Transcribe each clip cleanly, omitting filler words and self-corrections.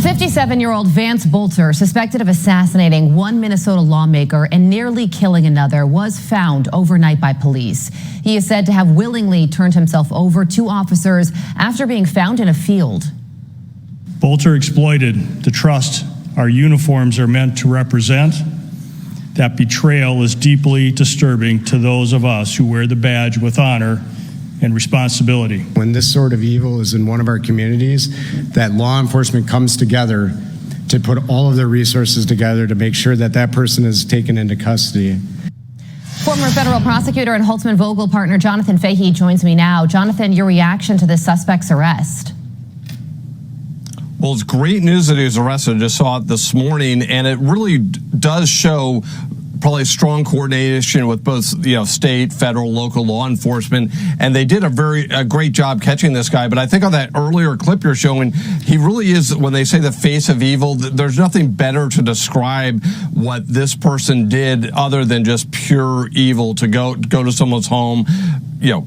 57-year-old Vance Bolter, suspected of assassinating one Minnesota lawmaker and nearly killing another, was found overnight by police. He is said to have willingly turned himself over to officers after being found in a field. Bolter exploited the trust our uniforms are meant to represent. That betrayal is deeply disturbing to those of us who wear the badge with honor and responsibility. When this sort of evil is in one of our communities, that law enforcement comes together to put all of their resources together to make sure that that person is taken into custody. Former federal prosecutor and Holtzman Vogel partner Jonathan Fahey joins me now. Jonathan, your reaction to this suspect's arrest? Well, it's great news that he was arrested. I just saw it this morning, and it really does show probably strong coordination with both, state, federal, local law enforcement, and they did a great job catching this guy. But I think on that earlier clip you're showing, he really is, when they say the face of evil, there's nothing better to describe what this person did other than just pure evil, to go to someone's home,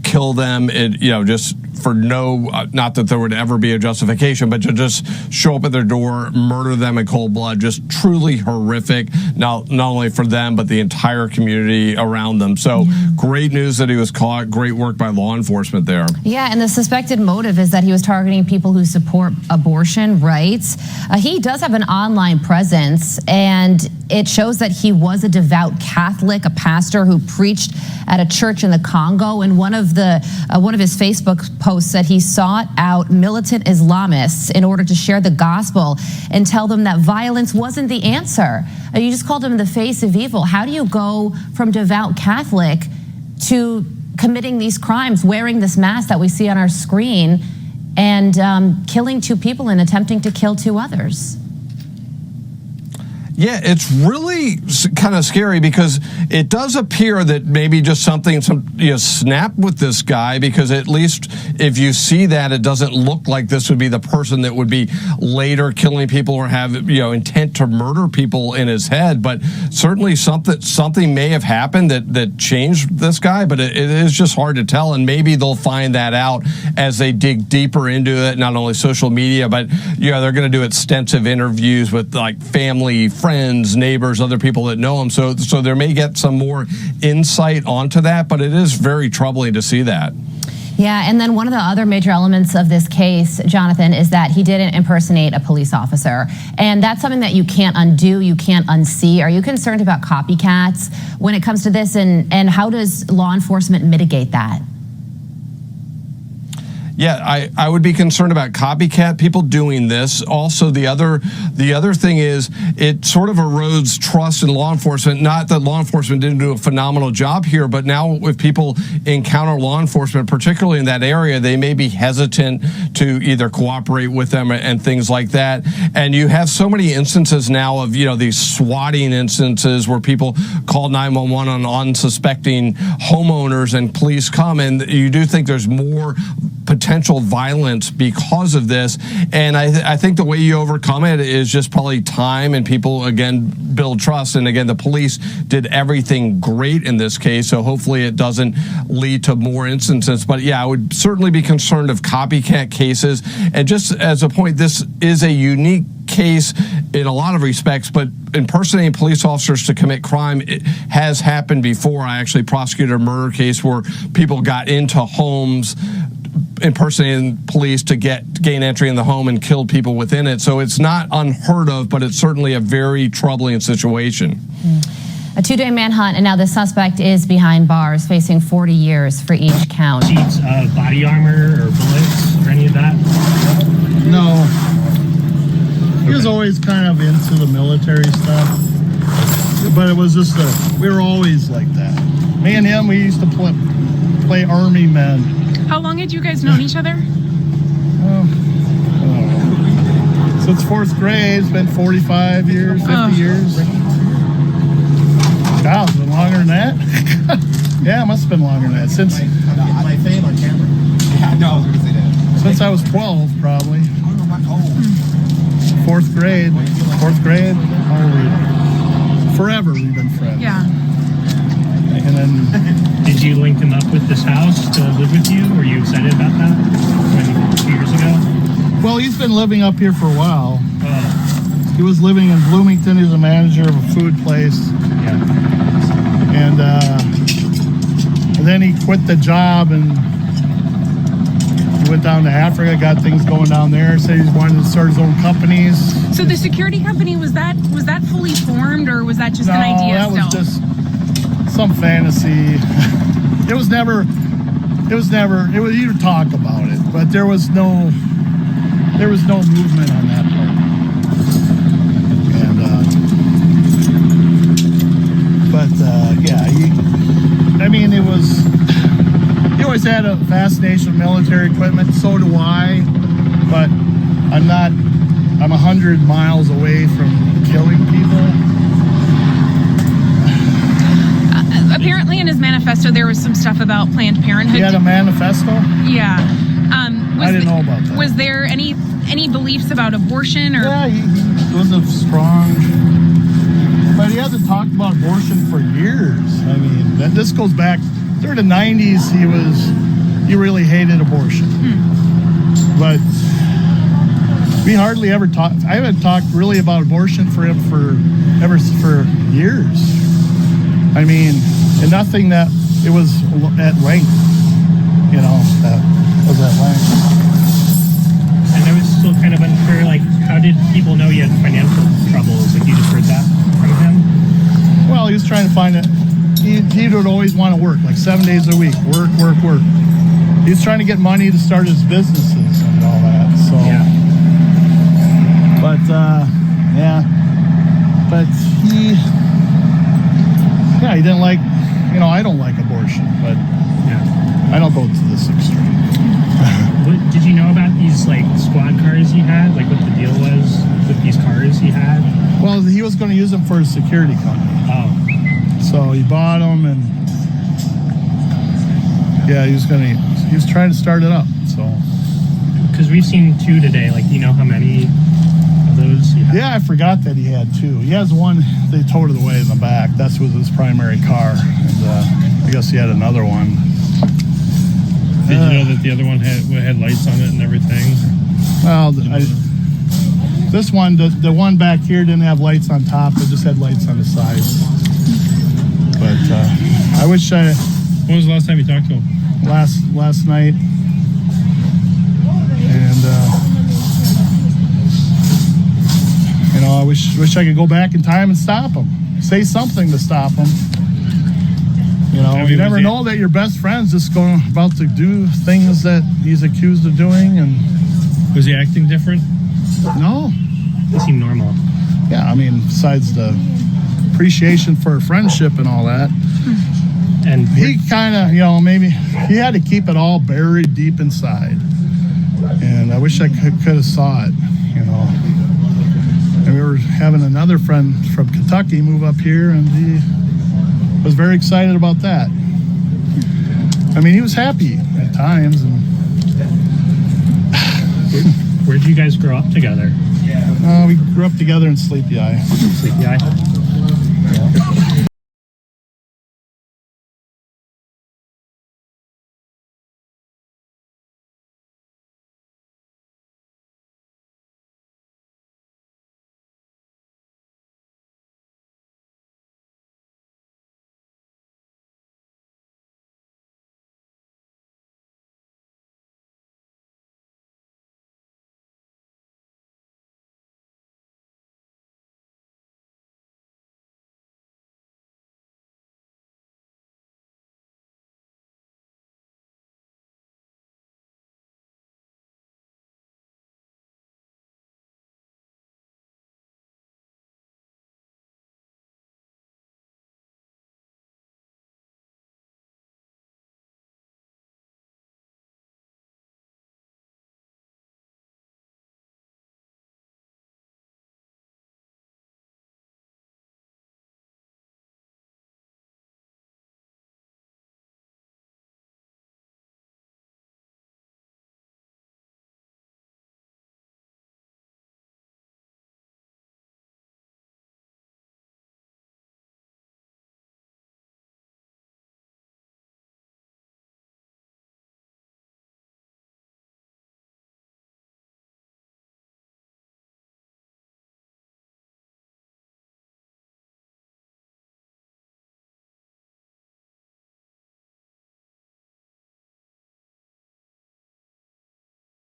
kill them, just for not that there would ever be a justification, but to just show up at their door, murder them in cold blood, just truly horrific, not only for them, but the entire community around them. So great news that he was caught. Great work by law enforcement there. Yeah, and the suspected motive is that he was targeting people who support abortion rights. He does have an online presence, and it shows that he was a devout Catholic, a pastor who preached at a church in the Congo. And one of his Facebook posts said he sought out militant Islamists in order to share the gospel and tell them that violence wasn't the answer. You just called him the face of evil. How do you go from devout Catholic to committing these crimes, wearing this mask that we see on our screen, and killing two people and attempting to kill two others? Yeah, it's really kind of scary, because it does appear that maybe just something snapped with this guy, because at least if you see that, it doesn't look like this would be the person that would be later killing people or have intent to murder people in his head. But certainly something may have happened that changed this guy, but it is just hard to tell, and maybe they'll find that out as they dig deeper into it, not only social media, but they're going to do extensive interviews with family, friends, neighbors, other people that know him. So there may get some more insight onto that, but it is very troubling to see that. Yeah, and then one of the other major elements of this case, Jonathan, is that he didn't impersonate a police officer. And that's something that you can't undo, you can't unsee. Are you concerned about copycats when it comes to this, and how does law enforcement mitigate that? Yeah, I would be concerned about copycat people doing this. Also, the other thing is, it sort of erodes trust in law enforcement. Not that law enforcement didn't do a phenomenal job here, but now if people encounter law enforcement, particularly in that area, they may be hesitant to either cooperate with them and things like that. And you have so many instances now of these swatting instances where people call 911 on unsuspecting homeowners and police come, and you do think there's more potential violence because of this. And I think the way you overcome it is just probably time, and people, again, build trust. And again, the police did everything great in this case, so hopefully it doesn't lead to more instances. But yeah, I would certainly be concerned of copycat cases. And just as a point, this is a unique case in a lot of respects, but impersonating police officers to commit crime, it has happened before. I actually prosecuted a murder case where people got into homes impersonating police to gain entry in the home and killed people within it. So it's not unheard of, but it's certainly a very troubling situation. A 2-day manhunt, and now the suspect is behind bars, facing 40 years for each count. Sheets of body armor or bullets or any of that? No. He was always kind of into the military stuff, but it was just we were always like that. Me and him, we used to play army men. How long had you guys known each other? Since 4th grade. It's been 45 years, 50 years. God, it's been longer than that. Yeah, it must have been longer than that. Since my fame on camera. Yeah, no, I was going to say that. Since I was 12, probably. 4th grade. 4th grade. Forever we've been friends. Yeah. And then, did you link him up with this house to live with you? Were you excited about that 2 years ago? Well, he's been living up here for a while. He was living in Bloomington. He was a manager of a food place. Yeah. And then he quit the job and he went down to Africa, got things going down there, said he wanted to start his own companies. So the security company, was that fully formed, or was that just an idea that still? was just some fantasy. It was never, he would talk about it, but there was no movement on that part. And, he always had a fascination with military equipment, so do I, but I'm 100 miles away from killing people. Apparently in his manifesto there was some stuff about Planned Parenthood. He had a manifesto? Yeah. I didn't know about that. Was there any beliefs about abortion? Or? Yeah, he was a strong, but he hasn't talked about abortion for years. I mean, this goes back through the 90s. He really hated abortion. But we hardly ever talked. I haven't talked really about abortion for him for years. I mean, and nothing that it was at length. That was at length. And I was still kind of unsure, like, how did people know you had financial troubles? Like, you just heard that from him? Well, he was trying to find it. He would always want to work, like 7 days a week, work. He was trying to get money to start his businesses and all that. So, Yeah. But he didn't like. I don't like abortion, but Yeah. I don't go to this extreme. What did you know about these, like, squad cars he had? Like, what the deal was with these cars he had? Well, he was going to use them for his security company. Oh. So he bought them, and he was trying to start it up. So Because we've seen 2 today. Like, do you know how many of those he had? yeah, I forgot that he had 2. He has one. They towed it away in the back. That was his primary car, and I guess he had another one. Did you know that the other one had lights on it and everything? Well, this one, the one back here didn't have lights on top. It just had lights on the sides. But I wish When was the last time you talked to him? last night, and I wish I could go back in time and stop him. Say something to stop him. You never know that your best friend's just about to do things that he's accused of doing. And Was he acting different? no, They seem normal. yeah, I mean, besides the appreciation for friendship and all that, And he kind of, maybe he had to keep it all buried deep inside. And I wish I could have saw it, And we were having another friend from Kentucky move up here, and he was very excited about that. I mean, he was happy at times. And where'd you guys grow up together? we grew up together in Sleepy Eye. Sleepy Eye?